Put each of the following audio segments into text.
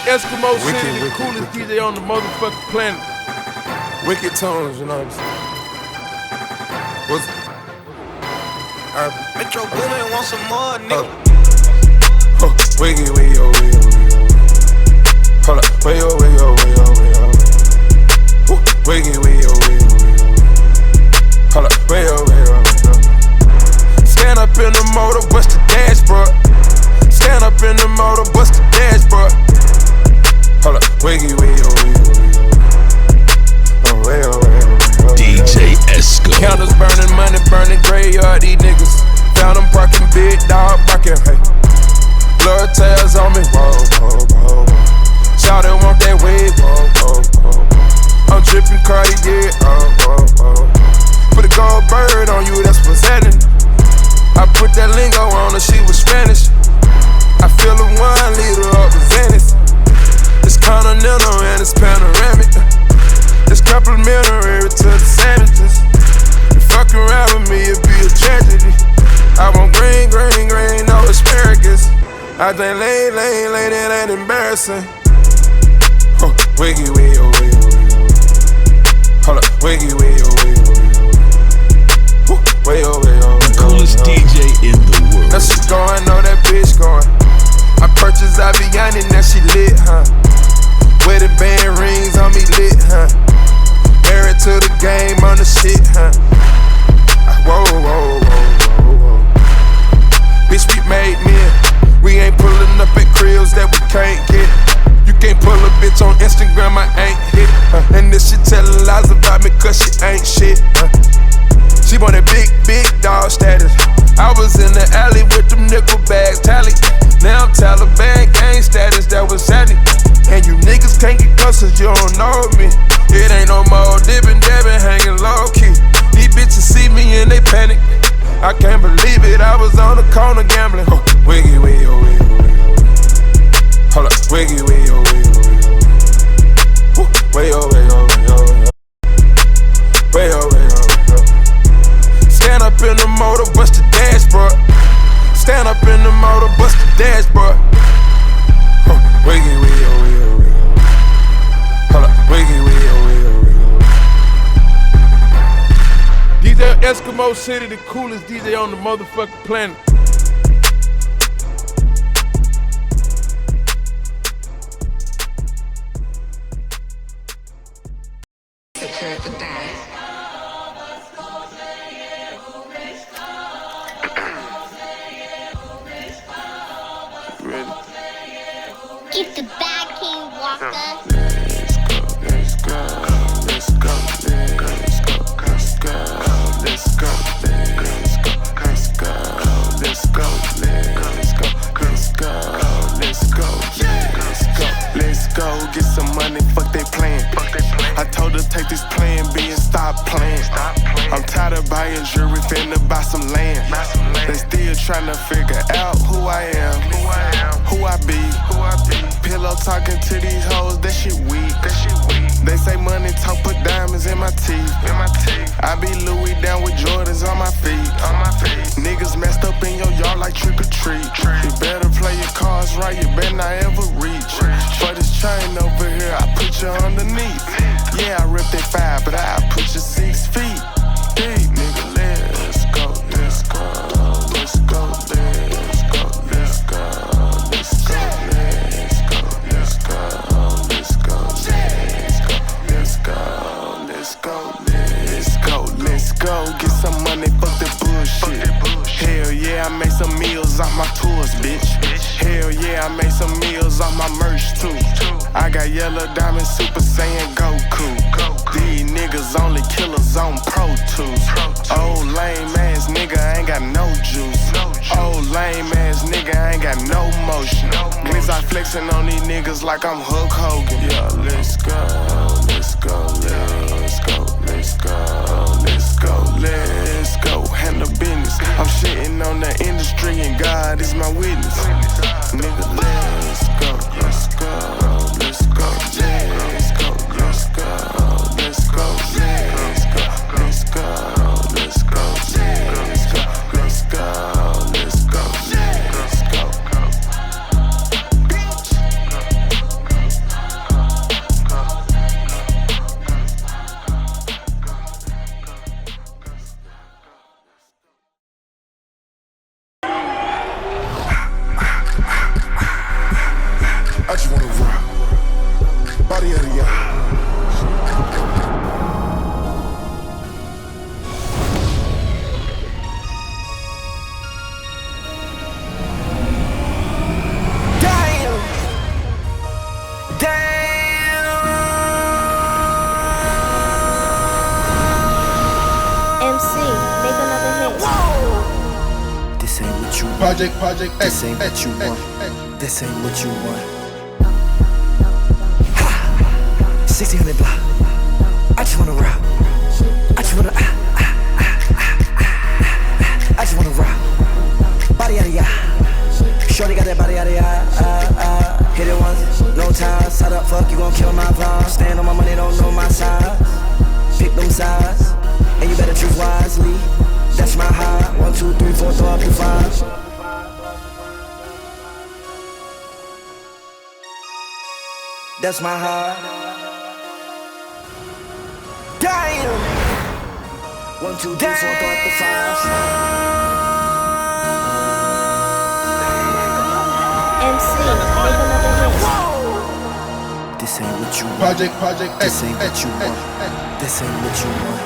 Eskimo City, the coolest DJ on the motherfucking planet. Wicked tones, you know what I'm saying? What's Metro Boomin want some more, nigga. Wiggy, wiggy, oh, wiggy, wiggy, oh. Hold up, wiggy, oh, wiggy, oh, wiggy, oh, wiggy, oh. Wiggy, wiggy, oh, wiggy, oh, wiggy, oh. Hold up, wiggy, oh, wiggy, oh, wiggy, oh. Stand up in the motor, bust the dashboard. Stand up in the motor, bust the dashboard. Hold up, wiggy, wiggy, oh, wiggy, oh, wiggy, oh. Oh, wiggy, oh, wiggy, oh, wiggy, oh. DJ Esco. Counters burning, money burning, graveyard, these niggas. Found them parking, big dog barking, hey. Blood tails on me, whoa, whoa, whoa, whoa. Shawty want that wave, whoa, whoa, whoa. I'm dripping Cartier, oh, whoa, whoa. Put a gold bird on you, that's what's happening. I put that lingo on her, she was Spanish. I feel a 1 liter up the Venice. It's continental and it's panoramic. It's complimentary to the sandwiches. You fuck around with me, it'd be a tragedy. I want green, green, green, no asparagus. I think lane, it ain't embarrassing. Wiggy, wiggy, oh, wiggy, oh, wiggy, oh. Hold up, wiggy, wiggy, oh, wiggy, oh, wiggy, oh. Wiggy, oh, wiggy, oh, The coolest DJ in the world. Now she going, know that bitch going. I purchased Aviani, now she lit, huh? Wedding band rings on me lit, huh? Married to the game on the shit, huh? Whoa, whoa, whoa, whoa, whoa. Bitch, we made men. We ain't pulling up at cribs that we can't get. You can't pull a bitch on Instagram, I ain't hit. And this shit telling lies about me cause she ain't shit. She want that big, big dog status. I was in the alley with them nickel bags tally. Now I'm Taliban gang status, that was happening. And you niggas can't get close cause you don't know me. It ain't no more dipping, dabbing, hanging low key. These bitches see me and they panic. I can't believe it, I was on the corner gambling. Wiggy, wiggy, oh, wiggy, oh, wiggy, oh. Hold up, wiggy, wiggy, oh, wiggy, oh, wiggy, oh. Wiggy, oh, wiggy, oh, wiggy, oh, wiggy, oh. Wiggy, oh, wiggy, oh, wiggy, oh. Stand up in the motor, bust the dashboard. Stand up in the motor, bust the dashboard. Wiggy, wiggy, oh, wiggy, oh, wiggy, oh. Hold up, wiggy, wiggy, oh, wiggy, oh, wiggy, oh. DJ Eskimo City, the coolest DJ on the motherfucking planet. Get the bag, King Walker. Let's go, let's go, let's go, let's go, let's go, let's go, let's go, let's go, let's go, let's go, let's go, let's go, let's go, get some money, fuck they plan. I told her take this plan B and stop playing. I'm tired of buying jewelry, finna buy some land. They still tryna figure out who I am, who I be. Pillow talking to these hoes, that shit weak. They say money talk, put diamonds in my teeth. I be Louis down with Jordans on my feet. Niggas messed up in your yard like trick or treat. You better play your cards right, you better not ever reach. For this chain over here, I put you underneath. Yeah, I ripped that 5, but I put you 6 feet. Hey, nigga, let's go, let's go, let's go, let's go, let's go, let's go, let's go, let's go, let's go, let's go, let's go, let's go, let's go, get some money, fuck the bullshit. Hell yeah, I made some meals off my tours, bitch. Hell yeah, I made some meals off my merch too. I got yellow diamond, Super Saiyan Goku. These niggas only killers on Pro Tools. Old lame ass nigga ain't got no juice. Old lame ass nigga ain't got no motion. Glizz I flexing on these niggas like I'm Hulk Hogan. Yeah, let's go, let's go, let's go, let's go, let's go, let's go. Handle business. I'm shitting on the industry and God is my witness. Nigga, let's go, let's go, let's go, let's go, let's go, let's go, let's go, let's go, let's go, let's go, let's go, let's go, let's go. Project X. This ain't what you want. This ain't what you want. Ha! 1600 block. I just wanna rock. I just wanna I just wanna rock. Body out of ya. Shorty got that body out of ya. Hit it once, no ties. How the fuck you gon' kill my vibe? Stand on my money, don't know my size. Pick them sides, and you better choose wisely. That's my high. 1, 2, 3, 4, throw up to 5. That's my heart. Damn. 1, 2, 3, 4, throw up the 5. MC, make another hit. This ain't what you want. Project X. This ain't what you want. This ain't what you want.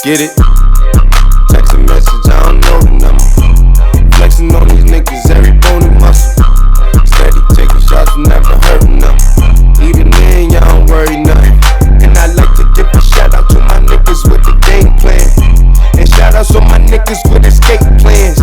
Get it? Text a message, I don't know the number. Flexing on these niggas, every bony muscle. Steady taking shots, never hurting them. Even then, y'all don't worry nothing. And I like to give a shout out to my niggas with the game plan. And shout outs to my niggas with escape plans.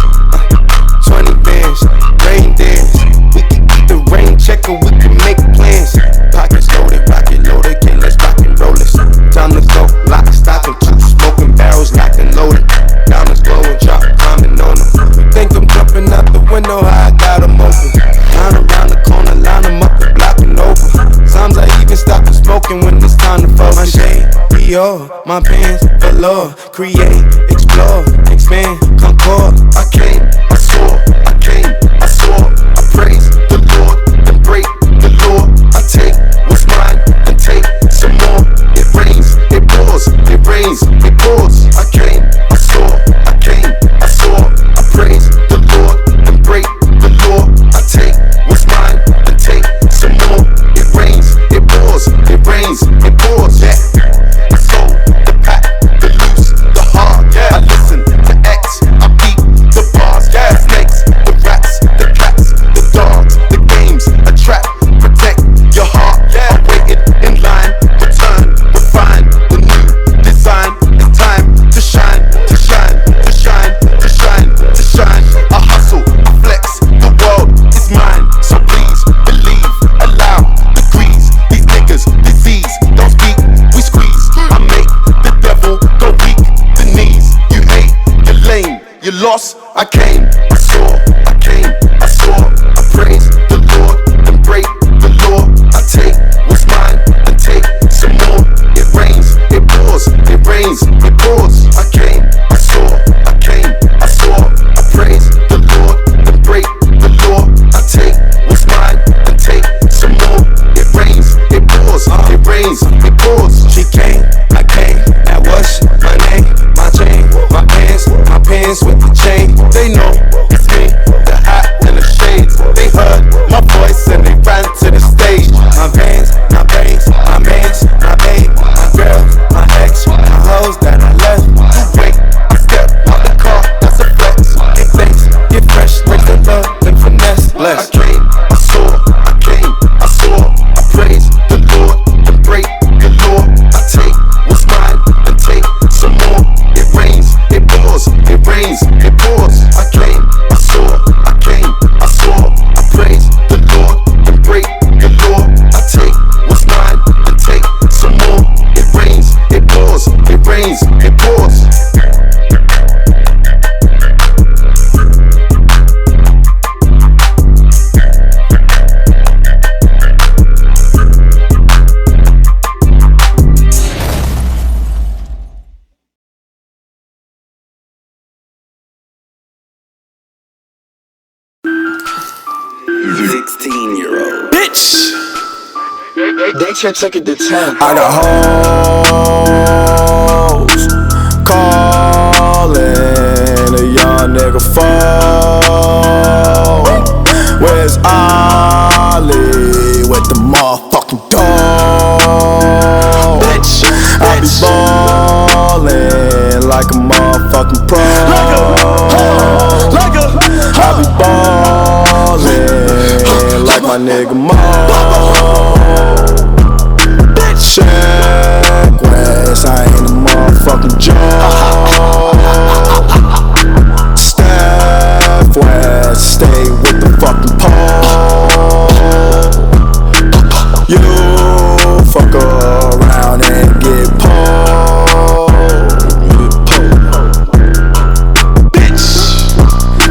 20 bands, rain dance. We can eat the rain check or we can make plans. Pockets loaded, rocket loaded, can't let's rock and roll this. Time to go, lock, stock, and two smoking barrels locked and loaded. Diamonds glowing, drop, climbing on them. You think I'm jumping out the window, how I got them open. Line around the corner, line them up and blocking over. Sometimes I even stop smoking when it's time to focus. My shade, Dior, my pants, galore. Create, explore, expand, concord. I came, I saw, I came, I saw. I praise the Lord, then break the law. I take what's mine and take some more. It rains, it pours, it rains, it pours. I came, I saw, I came, I saw. I praise the Lord, then break the law. I take what's mine and take some more. It rains, it pours, it rains, it pours. Yeah. I sold the pack, the loose, the hard. Yeah. I listen to X, I beat 16-year-old. Bitch! They took it to 10. I got hoes calling a young nigga phone. Where's Ollie with the motherfucking dog? Bitch, I be ballin' like a motherfucking pro. I be ballin' like my nigga Mo. Check West, I ain't a motherfucking joke. Steph West, stay with the fucking pole. You fuck around and get pulled. Bitch,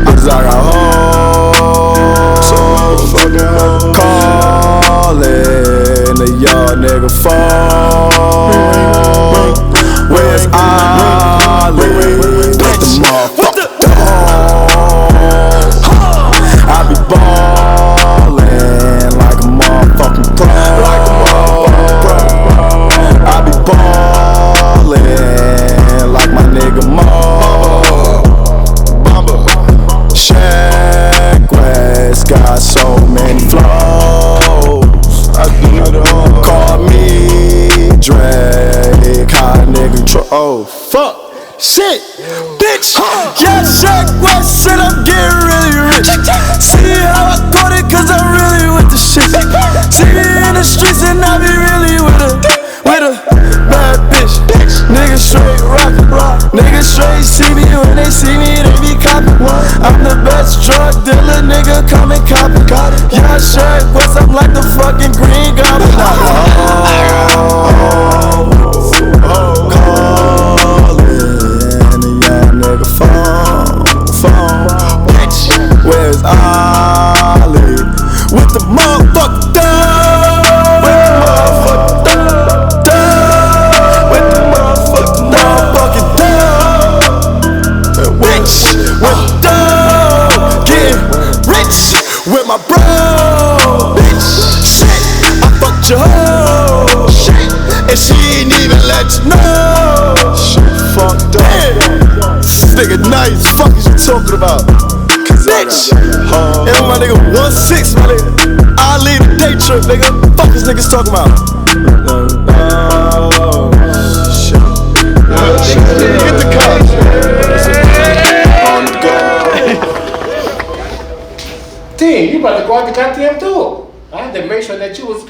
'cause I got hoes calling a young nigga phone. Where's Ollie with the motherfucking dog? I be ballin' like a motherfucking pro. I be ballin' like my nigga Mo. Check West got so many flows. I do it all. Call me Drake, high nigga. Oh fuck, shit, bitch. Yeah, Check West said I'm getting really rich. See how I thought it, 'cause I'm really with the shit. See me in the streets and I be really with a bad bitch. Niggas straight rockin', niggas straight see me when they see me, they be coppin'. I'm the best drug dealer, nigga, come and cop it. Yeah, Check West, I'm like the fucking Green Goblin. Callin' a young nigga phone. Bitch, where's Ollie with the motherfucking dog? With the motherfucking dog. Bitch, with the dog. Getting rich with my bro. Bitch, shit, I fucked your hoe. Shit, and she ain't even let you know. Shit, fucked up. This nigga nice, fuck is you talking about? Bitch, and my nigga 1-6, my nigga. I lead a day trip, nigga. Fuck is niggas talking about? Shit. Get the car. On the go. Team, you about to go out the goddamn door. I had to make sure that you was